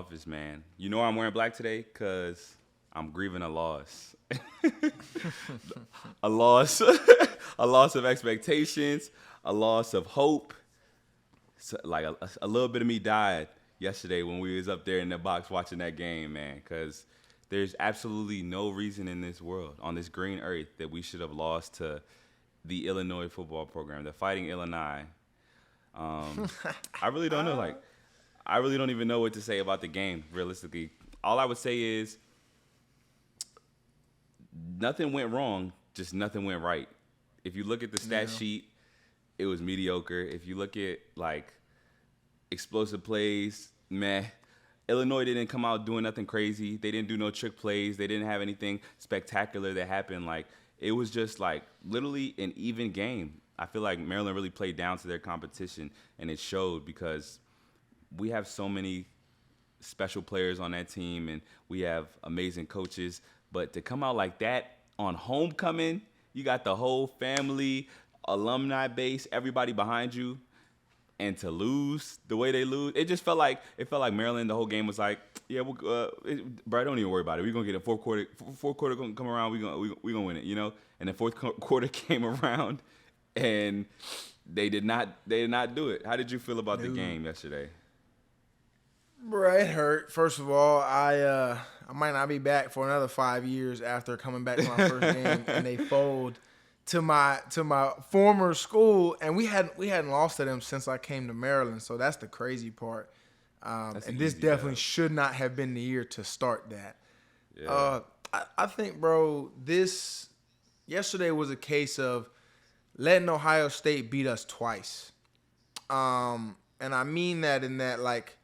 office, man. You know I'm wearing black today because I'm grieving a loss. A loss, a loss of expectations, a loss of hope. So, like a little bit of me died yesterday when we was up there in the box watching that game, man. Because there's absolutely no reason in this world, on this green earth, that we should have lost to the Illinois football program, the Fighting Illini. I really don't know. Like, I really don't even know what to say about the game, realistically. All I would say is nothing went wrong, just nothing went right. If you look at the stat sheet, it was mediocre. If you look at, like, explosive plays, meh. Illinois didn't come out doing nothing crazy. They didn't do no trick plays. They didn't have anything spectacular that happened. Like, it was just, like, literally an even game. I feel like Maryland really played down to their competition, and it showed because we have so many special players on that team, and we have amazing coaches. But to come out like that on homecoming, you got the whole family, alumni base, everybody behind you, and to lose the way they lose, it felt like Maryland. The whole game was like, yeah, bro, don't even worry about it. We're gonna get a fourth quarter. Fourth quarter gonna come around. We gonna win it, you know. And the fourth quarter came around, and they did not do it. How did you feel about the game yesterday? Bro, it hurt. First of all, I might not be back for another 5 years after coming back to my first game, and they fold to my former school, and we hadn't lost to them since I came to Maryland. So that's the crazy part. And this definitely should not have been the year to start that. Yeah. I think, bro, this yesterday was a case of letting Ohio State beat us twice. And I mean that in that, like,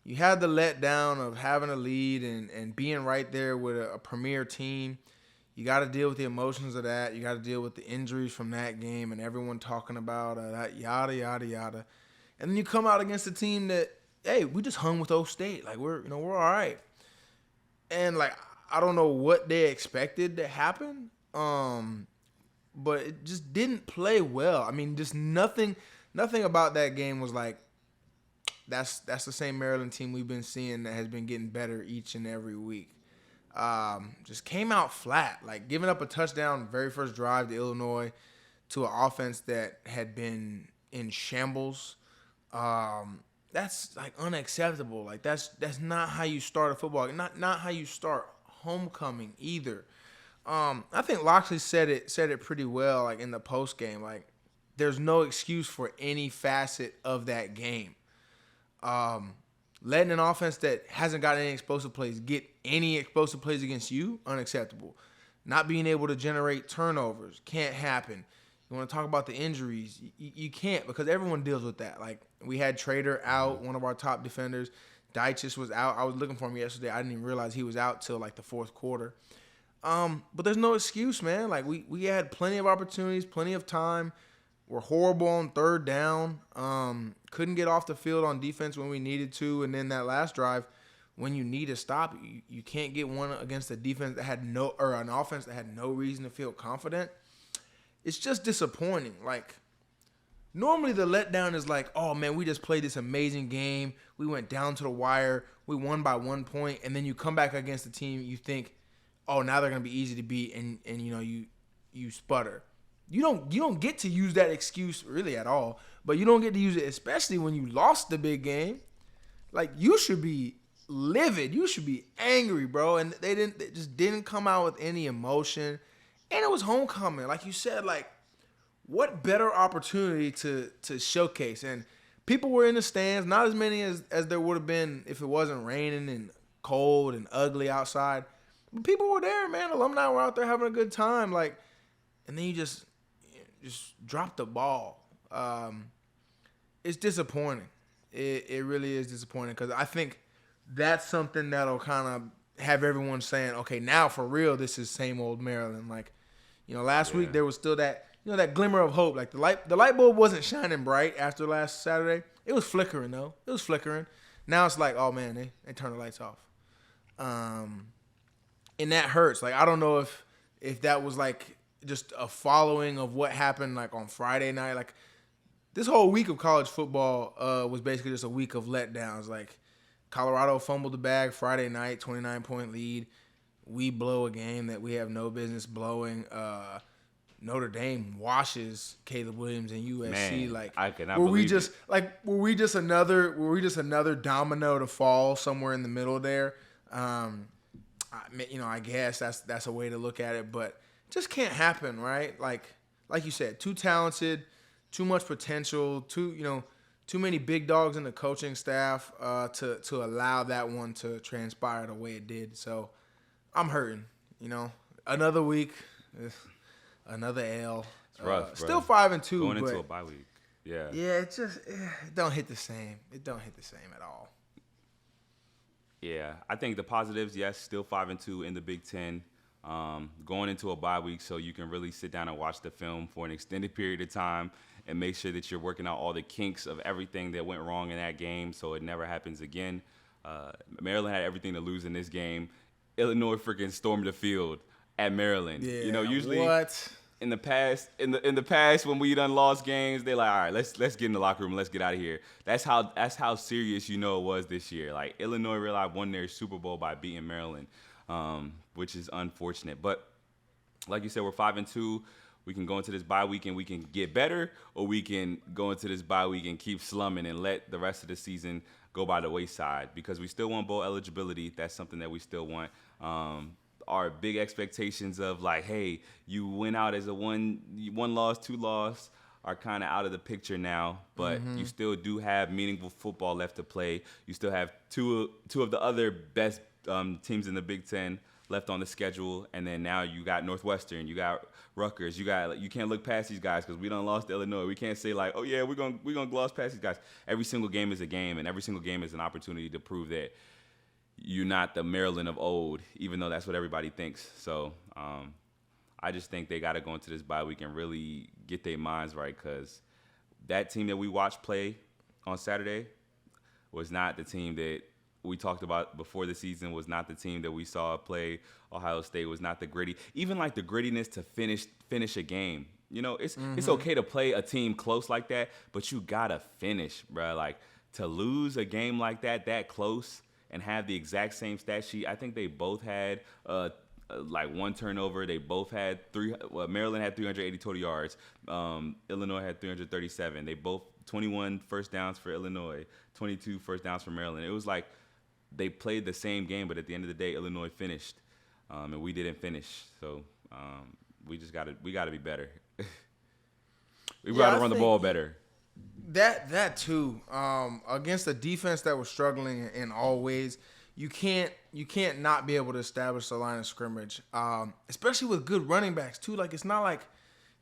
you had the letdown of having a lead and being right there with a premier team. You got to deal with the emotions of that. You got to deal with the injuries from that game and everyone talking about that yada, yada, yada. And then you come out against a team that, hey, we just hung with O State. Like, we're all right. And, like, I don't know what they expected to happen, but it just didn't play well. I mean, just nothing about that game was like, that's the same Maryland team we've been seeing that has been getting better each and every week. Just came out flat, like giving up a touchdown very first drive to Illinois to an offense that had been in shambles. That's like unacceptable. Like that's not how you start a football game. Not how you start homecoming either. I think Loxley said it pretty well, like in the post game. Like, there's no excuse for any facet of that game. Letting an offense that hasn't got any explosive plays get any explosive plays against you, unacceptable. Not being able to generate turnovers, can't happen. You want to talk about the injuries, you can't, because everyone deals with that. Like, we had Trader out, one of our top defenders. Deitchis was out. I was looking for him yesterday. I didn't even realize he was out till like the fourth quarter. But there's no excuse, man. Like, we had plenty of opportunities, plenty of time. We're horrible on third down. Couldn't get off the field on defense when we needed to. And then that last drive, when you need to stop, you can't get one against a defense that had an offense that had no reason to feel confident. It's just disappointing. Like, normally the letdown is like, oh, man, we just played this amazing game. We went down to the wire. We won by 1 point. And then you come back against a team, you think, oh, now they're going to be easy to beat, and you know, you sputter. You don't get to use that excuse really at all, but you don't get to use it especially when you lost the big game. Like, you should be livid. You should be angry, bro. And they just didn't come out with any emotion. And it was homecoming. Like you said, like, what better opportunity to showcase? And people were in the stands, not as many as there would have been if it wasn't raining and cold and ugly outside. But people were there, man. Alumni were out there having a good time. Like, and then you just drop the ball. It's disappointing. It really is disappointing, because I think that's something that'll kind of have everyone saying, okay, now for real, this is same old Maryland. Like, you know, last week there was still that, you know, that glimmer of hope. Like, the light bulb wasn't shining bright after last Saturday. It was flickering, though. It was flickering. Now it's like, oh, man, they turned the lights off. And that hurts. Like, I don't know if that was, like, just a following of what happened, like, on Friday night. Like, this whole week of college football was basically just a week of letdowns. Like, Colorado fumbled the bag Friday night, 29-point lead. We blow a game that we have no business blowing. Notre Dame washes Caleb Williams and USC. Man, like, I cannot were we believe just it. were we just another domino to fall somewhere in the middle there? I guess that's a way to look at it, but just can't happen, right? Like you said, too talented, too much potential, too many big dogs in the coaching staff to allow that one to transpire the way it did. So I'm hurting. Another week, another L. It's rough, still bro. 5-2. Going into but a bye week. Yeah. Yeah, it just it don't hit the same. It don't hit the same at all. Yeah, I think the positives, yes, still 5-2 in the Big Ten, going into a bye week, so you can really sit down and watch the film for an extended period of time and make sure that you're working out all the kinks of everything that went wrong in that game, so it never happens again. Maryland had everything to lose in this game. Illinois freaking stormed the field at Maryland. Yeah, Usually what? in the past when we done lost games, they like, all right, let's get in the locker room, let's get out of here. That's how serious it was this year. Like Illinois realized won their Super Bowl by beating Maryland, which is unfortunate. But like you said, we're 5-2. We can go into this bye week and we can get better, or we can go into this bye week and keep slumming and let the rest of the season go by the wayside, because we still want bowl eligibility. That's something that we still want. Our big expectations of like, hey, you went out as a one loss, 2 loss are kind of out of the picture now, but you still do have meaningful football left to play. You still have two of the other best teams in the Big Ten left on the schedule, and then now you got Northwestern, you got Rutgers, you can't look past these guys because we done lost to Illinois. We can't say like, oh yeah, we're gonna gloss past these guys. Every single game is a game, and every single game is an opportunity to prove that you're not the Maryland of old, even though that's what everybody thinks. So I just think they got to go into this bye week and really get their minds right, because that team that we watched play on Saturday was not the team that we talked about before the season, was not the team that we saw play Ohio State, was not the gritty. Even like the grittiness to finish a game. It's okay to play a team close like that, but you got to finish, bro. Like, to lose a game like that close and have the exact same stat sheet. I think they both had like 1 turnover. They both had Maryland had 380 total yards. Illinois had 337. They both 21 first downs for Illinois, 22 first downs for Maryland. It was like they played the same game, but at the end of the day, Illinois finished, and we didn't finish. So we got to be better. We got to run the ball better. That too, against a defense that was struggling in all ways, you can't not be able to establish the line of scrimmage, especially with good running backs too. Like, it's not like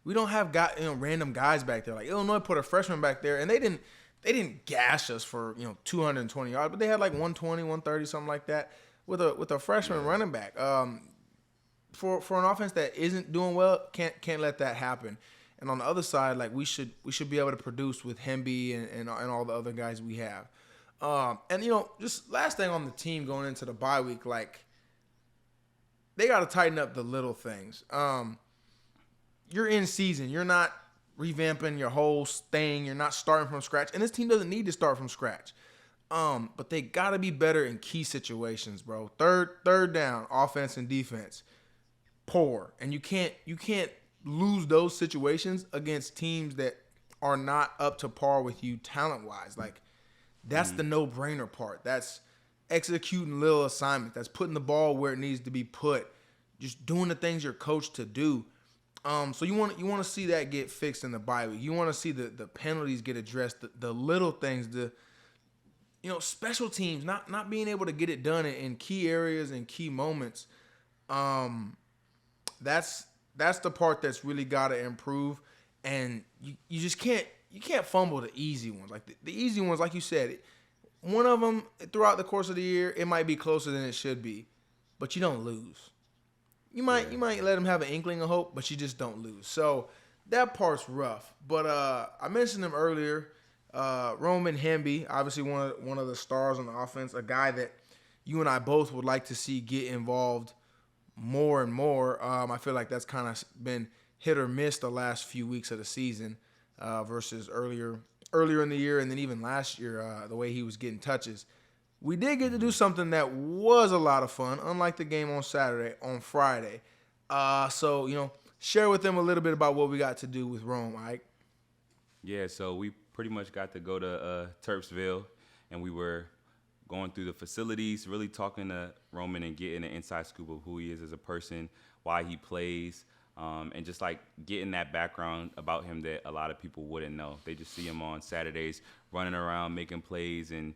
we don't have random guys back there. Like, Illinois put a freshman back there, and they didn't gash us for 220 yards, but they had like 120, 130, something like that with a freshman running back. For an offense that isn't doing well, can't let that happen. And on the other side, like, we should be able to produce with Hemby and all the other guys we have. And just last thing on the team going into the bye week, like, they got to tighten up the little things. You're in season. You're not revamping your whole thing. You're not starting from scratch. And this team doesn't need to start from scratch. But they got to be better in key situations, bro. Third down, offense and defense, poor. And you can't lose those situations against teams that are not up to par with you talent-wise. Like, that's the no-brainer part. That's executing little assignments. That's putting the ball where it needs to be put. Just doing the things you're coached to do. So you want to see that get fixed in the bye week. You want to see the penalties get addressed, the little things, special teams not being able to get it done in key areas and key moments. That's the part that's really got to improve, and you just can't fumble the easy ones. Like the easy ones, like you said, one of them throughout the course of the year, it might be closer than it should be, but you don't lose. You might let them have an inkling of hope, but you just don't lose. So that part's rough. But I mentioned him earlier, Roman Hemby, obviously one of the stars on the offense, a guy that you and I both would like to see get involved more and more. I feel like that's kind of been hit or miss the last few weeks of the season versus earlier in the year, and then even last year, the way he was getting touches. we did get to do something that was a lot of fun, unlike the game on Friday. So, share with them a little bit about what we got to do with Rome, Ike. Yeah, so we pretty much got to go to Terpsville, and we were going through the facilities, really talking to Roman and getting an inside scoop of who he is as a person, why he plays, and just like getting that background about him that a lot of people wouldn't know. They just see him on Saturdays running around making plays and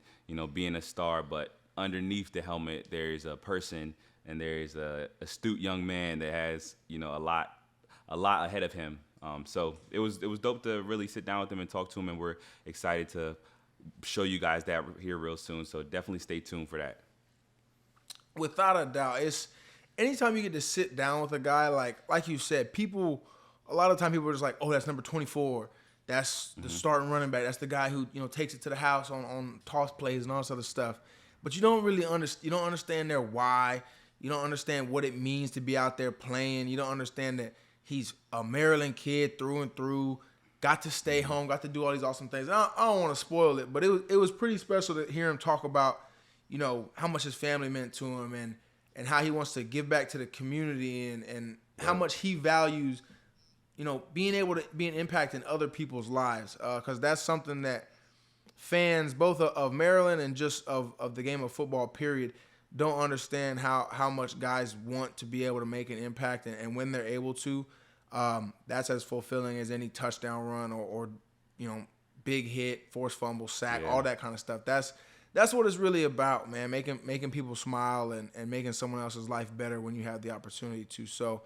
being a star, but underneath the helmet there's a person and there's a astute young man that has a lot ahead of him. So it was dope to really sit down with him and talk to him, and we're excited to show you guys that here real soon. So definitely stay tuned for that. Without a doubt, it's anytime you get to sit down with a guy like you said, a lot of time people are just like, oh, that's number 24. That's the starting running back. That's the guy who takes it to the house on toss plays and all this other stuff. But you don't really understand their why. You don't understand what it means to be out there playing. You don't understand that he's a Maryland kid through and through. Got to stay home. Got to do all these awesome things. I don't want to spoil it, but it was pretty special to hear him talk about how much his family meant to him and how he wants to give back to the community and how much he values being able to be an impact in other people's lives, because that's something that fans both of Maryland and just of the game of football period don't understand how much guys want to be able to make an impact, and when they're able to, that's as fulfilling as any touchdown run or big hit, forced fumble, sack, all that kind of stuff. That's what it's really about, man, making people smile and making someone else's life better when you have the opportunity to. So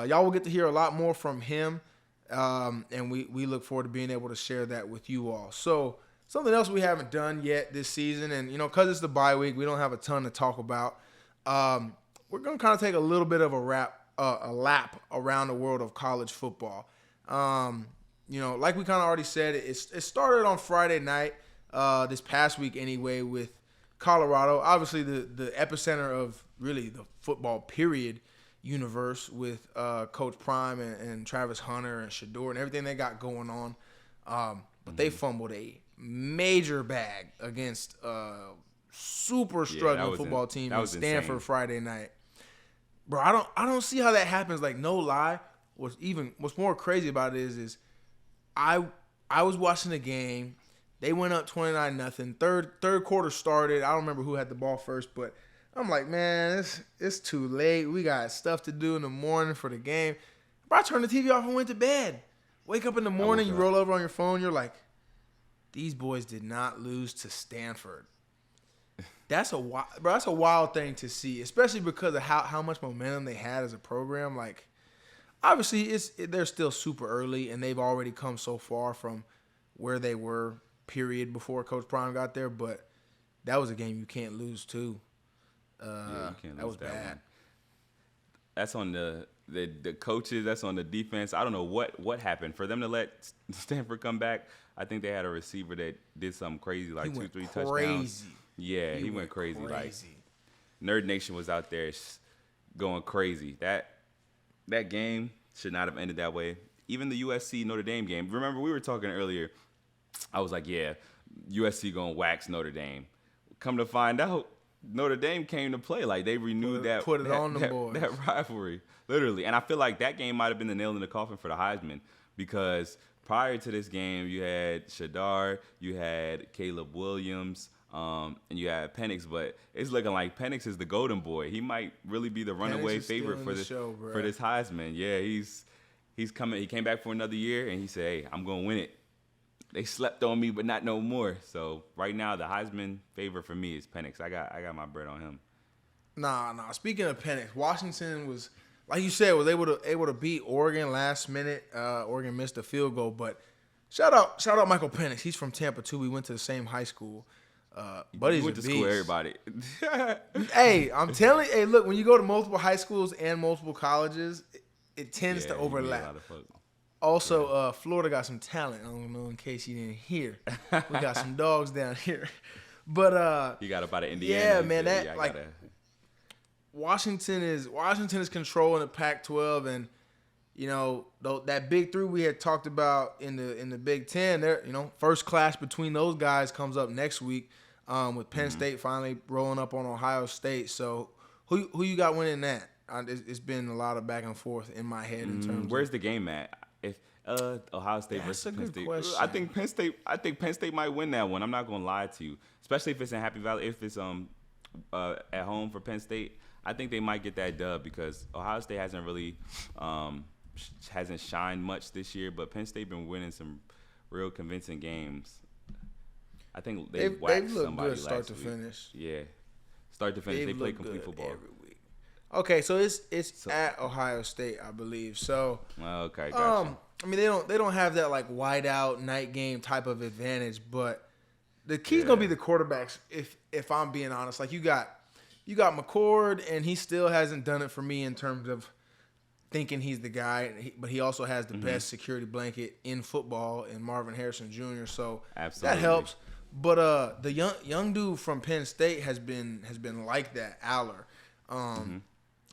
y'all will get to hear a lot more from him, and we look forward to being able to share that with you all. So something else we haven't done yet this season, and because it's the bye week, we don't have a ton to talk about. We're going to kind of take a little bit of a lap around the world of college football. Like we kind of already said, it started on Friday night, this past week anyway, with Colorado, obviously the epicenter of really the football period universe with Coach Prime and Travis Hunter and Shador and everything they got going on. But they fumbled a major bag against a super struggling football team in Stanford insane. Friday night. Bro, I don't see how that happens. Like, no lie. What's more crazy about it is I was watching the game. They went up 29-0. Third quarter started. I don't remember who had the ball first, but I'm like, man, it's too late. We got stuff to do in the morning for the game. Bro, I turned the TV off and went to bed. Wake up in the morning, you roll over on your phone, you're like, these boys did not lose to Stanford. That's a wild thing to see, especially because of how much momentum they had as a program. Like, obviously, they're still super early, and they've already come so far from where they were, period, before Coach Prime got there. But that was a game you can't lose, too. You can't lose that was that bad. One. That's on the coaches. That's on the defense. I don't know what happened for them to let Stanford come back. I think they had a receiver that did something crazy, like 2-3 touchdowns. Yeah, he went crazy. Like, Nerd Nation was out there going crazy. That game should not have ended that way. Even the USC Notre Dame game. Remember, we were talking earlier. I was like, yeah, USC gonna wax Notre Dame. Come to find out, Notre Dame came to play. Like, they renewed that rivalry, literally. And I feel like that game might have been the nail in the coffin for the Heisman, because prior to this game, you had Shadar, you had Caleb Williams, and you had Penix. But it's looking like Penix is the golden boy. He might really be the runaway favorite for this Heisman. Yeah, he's coming. He came back for another year, and he said, hey, I'm going to win it. They slept on me, but not no more. So right now, the Heisman favorite for me is Penix. I got my bread on him. Nah. Speaking of Penix, Washington was, like you said, was able to beat Oregon last minute. Oregon missed a field goal, but shout out Michael Penix. He's from Tampa too. We went to the same high school. But he went to school with everybody. Hey, I'm telling you. Hey, look, when you go to multiple high schools and multiple colleges, it tends to overlap. Also, Florida got some talent. I don't know in case you didn't hear. We got some dogs down here. But you got up out of Indiana. Yeah, man, Washington is controlling the Pac-12, and that big three we had talked about in the Big Ten. There, first clash between those guys comes up next week. with Penn State finally rolling up on Ohio State. So who you got winning that? It's been a lot of back and forth in my head in terms. Where's the game at? If Ohio State That's versus a Penn good State, question. I think Penn State might win that one. I'm not gonna lie to you, especially if it's in Happy Valley. If it's at home for Penn State, I think they might get that dub because Ohio State hasn't really hasn't shined much this year, but Penn State been winning some real convincing games. I think they've waxed looked somebody good start to week. finish. Yeah, start to finish. They play complete football every week. Okay, so it's at Ohio State, I believe. So okay, gotcha. I mean they don't have that like wide out night game type of advantage, but the key's gonna be the quarterbacks. If I'm being honest, like you got McCord, and he still hasn't done it for me in terms of thinking he's the guy, but he also has the best security blanket in football in Marvin Harrison Jr. So Absolutely. that helps. But the young dude from Penn State has been like that, Aller.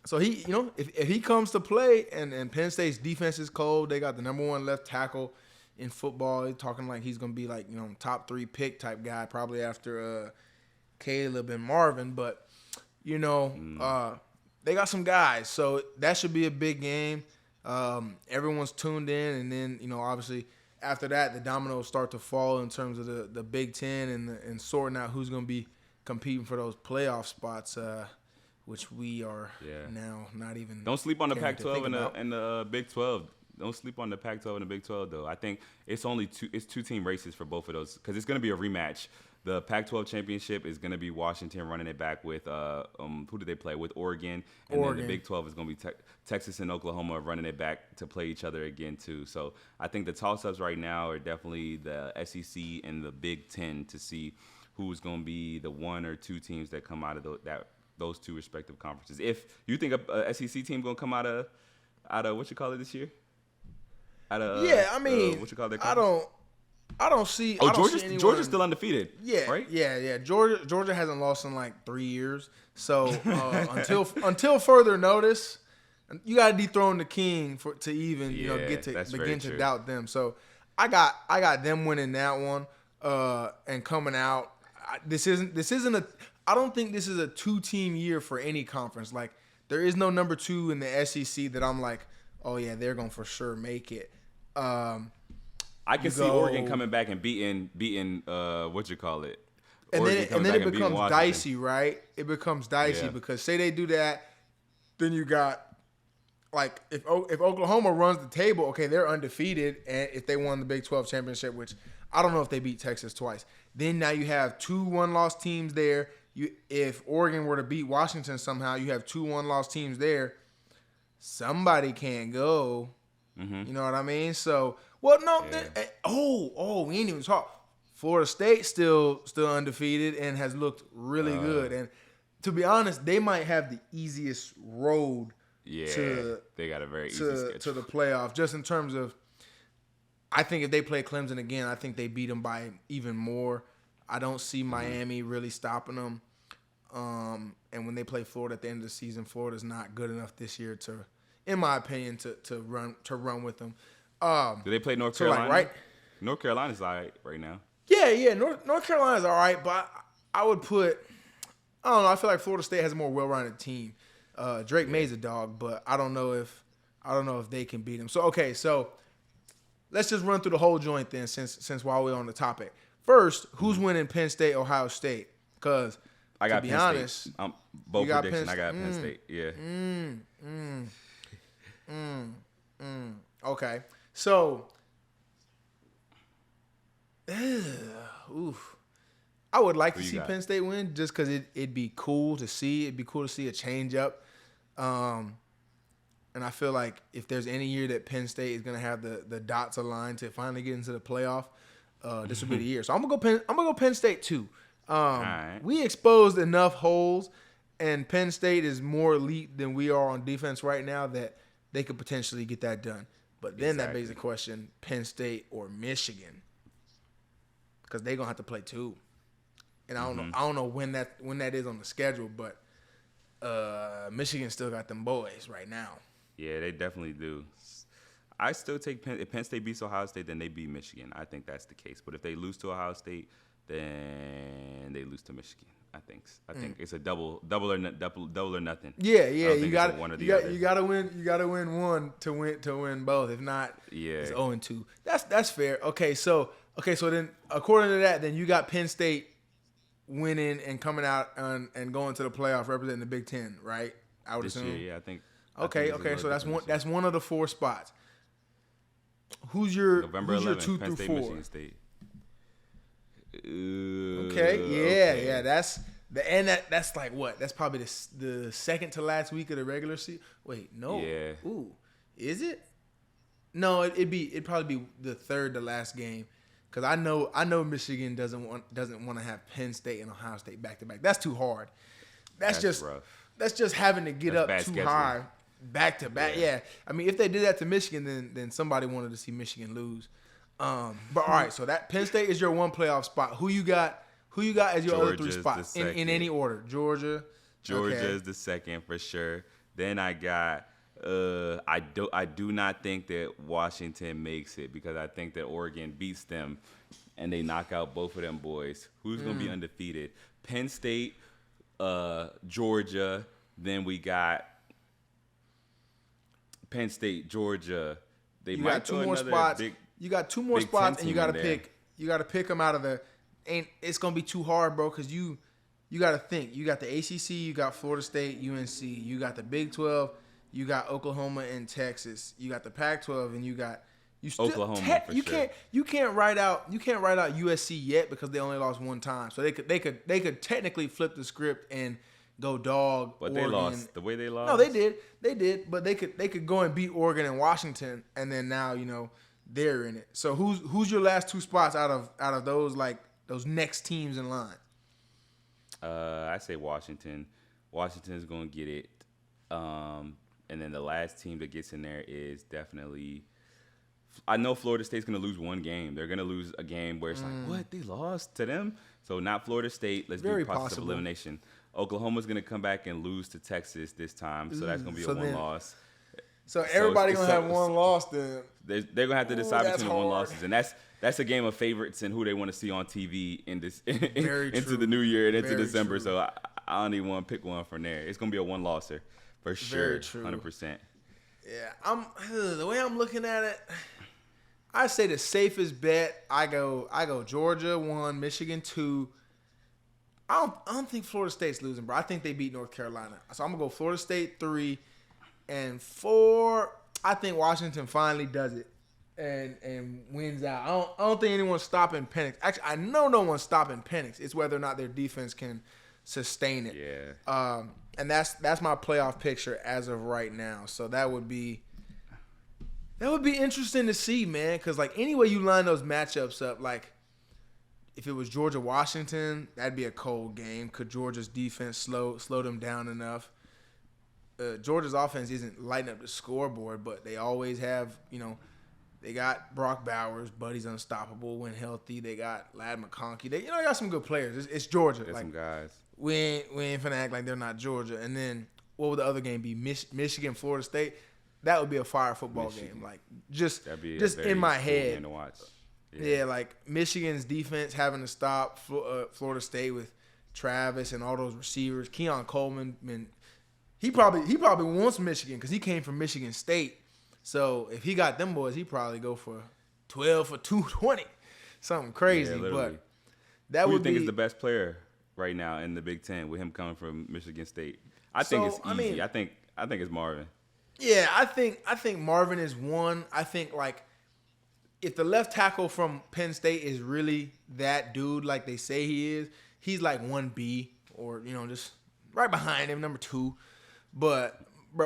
So he, if he comes to play and Penn State's defense is cold, they got the number 1 left tackle in football. He's talking like he's gonna be like top 3 pick type guy, probably after Caleb and Marvin. But they got some guys, so that should be a big game. Everyone's tuned in, and then obviously after that the dominoes start to fall in terms of the Big Ten and sorting out who's gonna be competing for those playoff spots. Which we are now not even. Don't sleep on the Pac-12 and the Big 12. Don't sleep on the Pac-12 and the Big 12 though. I think it's only two team races for both of those because it's going to be a rematch. The Pac-12 championship is going to be Washington running it back with who did they play with? Oregon, and then the Big 12 is going to be Texas and Oklahoma running it back to play each other again too. So I think the toss-ups right now are definitely the SEC and the Big 10 to see who's going to be the 1 or 2 teams that come out of those 2 respective conferences. If you think a SEC team gonna come out of what you call it this year? I mean, what you call that? I don't see. Georgia's still undefeated. Yeah, right. Yeah. Georgia hasn't lost in like 3 years. So until further notice, you got to dethrone the king to even get to begin to doubt them. So I got them winning that one and coming out. This isn't a. I don't think this is a 2-team year for any conference. Like, there is no number 2 in the SEC that I'm like, oh, yeah, they're going to for sure make it. I can see Oregon coming back and beating what you call it. And then it becomes dicey, right? It becomes dicey because say they do that, then you got, like, if Oklahoma runs the table, okay, they're undefeated. And if they won the Big 12 championship, which I don't know if they beat Texas twice. Then now you have 2 one-loss teams there. If Oregon were to beat Washington somehow, you have 2 one-loss teams there. Somebody can't go. You know what I mean? So, well, no. Yeah. We ain't even talk. Florida State still undefeated and has looked really good. And to be honest, they might have the easiest road. They got a very easy schedule to the playoff. Just in terms of, I think if they play Clemson again, I think they beat them by even more. I don't see Miami really stopping them. And when they play Florida at the end of the season, Florida's not good enough this year to, in my opinion, to run with them. Do they play North Carolina? Like, right? North Carolina's all right now. Yeah. North Carolina's all right, but I would put, I don't know. I feel like Florida State has a more well-rounded team. Drake May's a dog, but I don't know if they can beat him. So let's just run through the whole joint then, since while we're on the topic. First, who's winning Penn State, Ohio State? Because I got to be Penn honest, State. Both predictions. I got Penn State. Yeah. Okay. So, I would like to see Penn State win just because it'd be cool to see. It'd be cool to see a change up. And I feel like if there's any year that Penn State is going to have the dots aligned to finally get into the playoff, this will be the year. So I'm gonna go Penn State too. Right. We exposed enough holes, and Penn State is more elite than we are on defense right now that they could potentially get that done. But then that begs the question: Penn State or Michigan? Because they're gonna have to play too. And I don't know when that is on the schedule, but Michigan still got them boys right now. Yeah, they definitely do. I still take if Penn State beats Ohio State, then they beat Michigan. I think that's the case. But if they lose to Ohio State, then they lose to Michigan. I think it's a double or nothing. Yeah. You got one or the other. You gotta win. You gotta win one to win both. If not, it's 0-2. That's fair. Okay, so then according to that, then you got Penn State winning and coming out and going to the playoff representing the Big Ten, right? I would assume. Year, I think. Okay. So that's one of the 4 spots. Who's your November who's 11th, your 2 Penn through State, 4? Michigan State. Okay. Yeah. That's like what? That's probably the second to last week of the regular season. Wait, no. Yeah. Ooh, is it? No, it'd probably be the third to last game, because I know Michigan doesn't want to have Penn State and Ohio State back to back. That's too hard. That's just rough. That's just having to get up too high back to back. Yeah. I mean, if they did that to Michigan, then somebody wanted to see Michigan lose. But all right, so that Penn State is your one playoff spot. Who you got as your other 3 spots in any order? Georgia. Georgia's the second for sure. Then I got I do not think that Washington makes it, because I think that Oregon beats them and they knock out both of them boys. Who's going to be undefeated? Penn State, Georgia. Then we got Penn State, Georgia. They You might got 2 throw more another spots. big- You got 2 more Big spots, Ten and you team got to in there. pick. You got to pick them out of the. And it's gonna be too hard, bro, because you got to think. You got the ACC, you got Florida State, UNC, you got the Big 12, you got Oklahoma and Texas, you got the Pac-12, and you still, Oklahoma for sure. You can't write out USC yet, because they only lost 1 time, so they could technically flip the script and go dog. But Oregon. they lost. The way they lost. No, they did, but they could go and beat Oregon and Washington, and then now they're in it. So who's your last 2 spots out of those, like those next teams in line? I say Washington. Washington's gonna get it. And then the last team that gets in there is definitely. I know Florida State's gonna lose 1 game. They're gonna lose a game where it's like, what? They lost to them? So not Florida State. Let's Very do process possible. of elimination. Oklahoma's gonna come back and lose to Texas this time, so that's gonna be a 1 loss. So everybody it's gonna have 1 loss then. They're gonna have to decide that's between the 1 hard. losses, and that's a game of favorites and who they want to see on TV in this Very into true. the new year and into Very December. true. So I don't even want to pick one from there. It's gonna be a 1 losser for sure, Very true. 100%. Yeah, the way I'm looking at it, I say the safest bet. I go Georgia 1, Michigan 2. I don't think Florida State's losing, bro. I think they beat North Carolina. So I'm gonna go Florida State 3, and 4. I think Washington finally does it and wins out. I don't think anyone's stopping Penix. Actually, I know no one's stopping Penix. It's whether or not their defense can sustain it. Yeah. And that's my playoff picture as of right now. So that would be interesting to see, man. Because like any way you line those matchups up, like if it was Georgia Washington, that'd be a cold game. Could Georgia's defense slow them down enough? Georgia's offense isn't lighting up the scoreboard, but they always have, they got Brock Bowers, Buddy's unstoppable when healthy. They got Ladd McConkey. They got some good players. It's Georgia. There's some guys. We ain't finna act like they're not Georgia. And then what would the other game be? Michigan, Florida State. That would be a fire football game. Like just in my head. Game to watch. Yeah, like Michigan's defense having to stop Florida State with Travis and all those receivers. Keon Coleman, he probably wants Michigan because he came from Michigan State. So if he got them boys, he probably go for 12 for 220, something crazy. Yeah, but that Who would do you think be is the best player right now in the Big Ten with him coming from Michigan State? I think it's easy. I think it's Marvin. Yeah, I think Marvin is one. I think like if the left tackle from Penn State is really that dude like they say he is, he's like 1B or just right behind him, number 2. But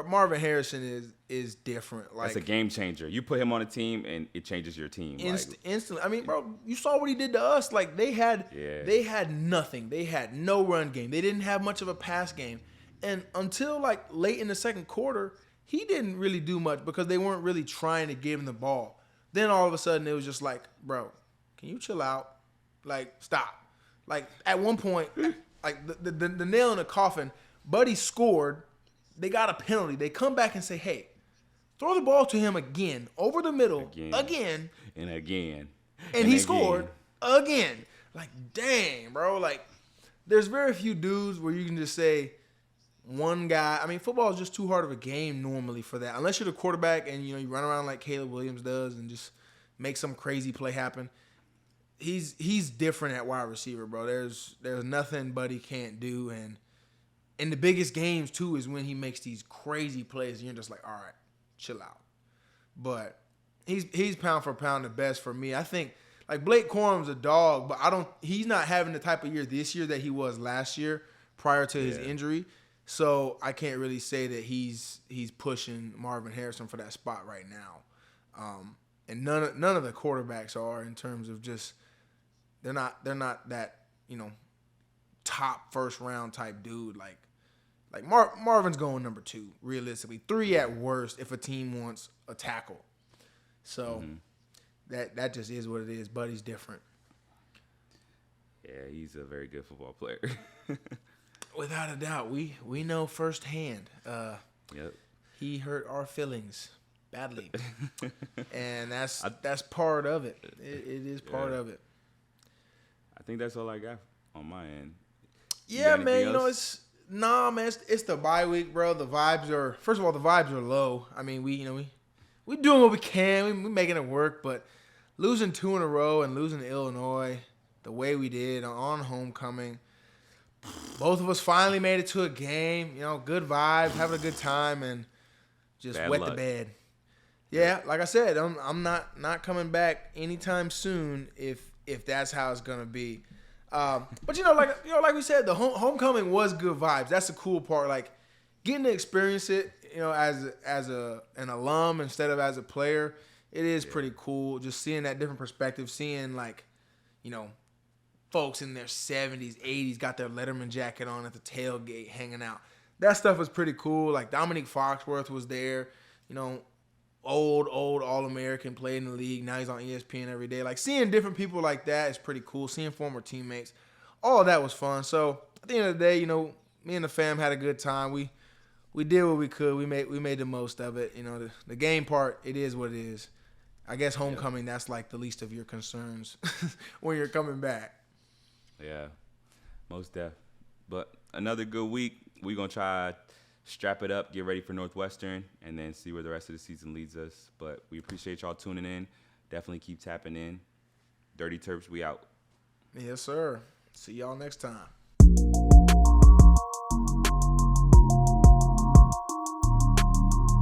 Marvin Harrison is different. Like That's a game changer. You put him on a team and it changes your team. Instantly. I mean, bro, you saw what he did to us. Like they had nothing. They had no run game. They didn't have much of a pass game. And until like late in the second quarter, he didn't really do much because they weren't really trying to give him the ball. Then all of a sudden it was just like, bro, can you chill out? Like, stop. Like at one point, like the nail in the coffin, Buddy scored. They got a penalty. They come back and say, hey, throw the ball to him again, over the middle, again. And again. And he scored again. Like, dang, bro. Like, there's very few dudes where you can just say one guy. I mean, football is just too hard of a game normally for that. Unless you're the quarterback and, you run around like Caleb Williams does and just make some crazy play happen. He's different at wide receiver, bro. There's nothing Buddy can't do. And in the biggest games, too, is when he makes these crazy plays. And you're just like, all right, chill out. But he's pound for pound the best for me. I think, like, Blake Corum's a dog, but he's not having the type of year this year that he was last year prior to his injury. So I can't really say that he's pushing Marvin Harrison for that spot right now. And none of the quarterbacks are, in terms of just they're not that, top first round type dude. Like Marvin's going number 2, realistically. 3 at worst if a team wants a tackle. So that just is what it is. Buddy's different. Yeah, he's a very good football player. Without a doubt. We know firsthand. Yep. He hurt our feelings badly. And that's part of it. It is part of it. I think that's all I got on my end. Yeah, man. It's the bye week, bro. The vibes are low. I mean, we doing what we can. We making it work, but losing 2 in a row and losing to Illinois the way we did on homecoming. Both of us finally made it to a game. Good vibes, having a good time, and just Bad wet luck. the bed. Yeah, like I said, I'm not coming back anytime soon if that's how it's gonna be. But like we said, the homecoming was good vibes. That's the cool part. Like, getting to experience it, as an alum instead of as a player, it is pretty cool. Just seeing that different perspective, seeing folks in their 70s, 80s got their Letterman jacket on at the tailgate hanging out. That stuff was pretty cool. Like, Dominique Foxworth was there, old All-American, played in the league. Now he's on ESPN every day. Like, seeing different people like that is pretty cool. Seeing former teammates, all of that was fun. So at the end of the day, me and the fam had a good time. We did what we could. We made the most of it. The game part, it is what it is. I guess homecoming, that's like the least of your concerns when you're coming back. Yeah, most def. But another good week. We're going to try strap it up, get ready for Northwestern, and then see where the rest of the season leads us. But we appreciate y'all tuning in. Definitely keep tapping in. Dirty Terps, we out. Yes, sir. See y'all next time.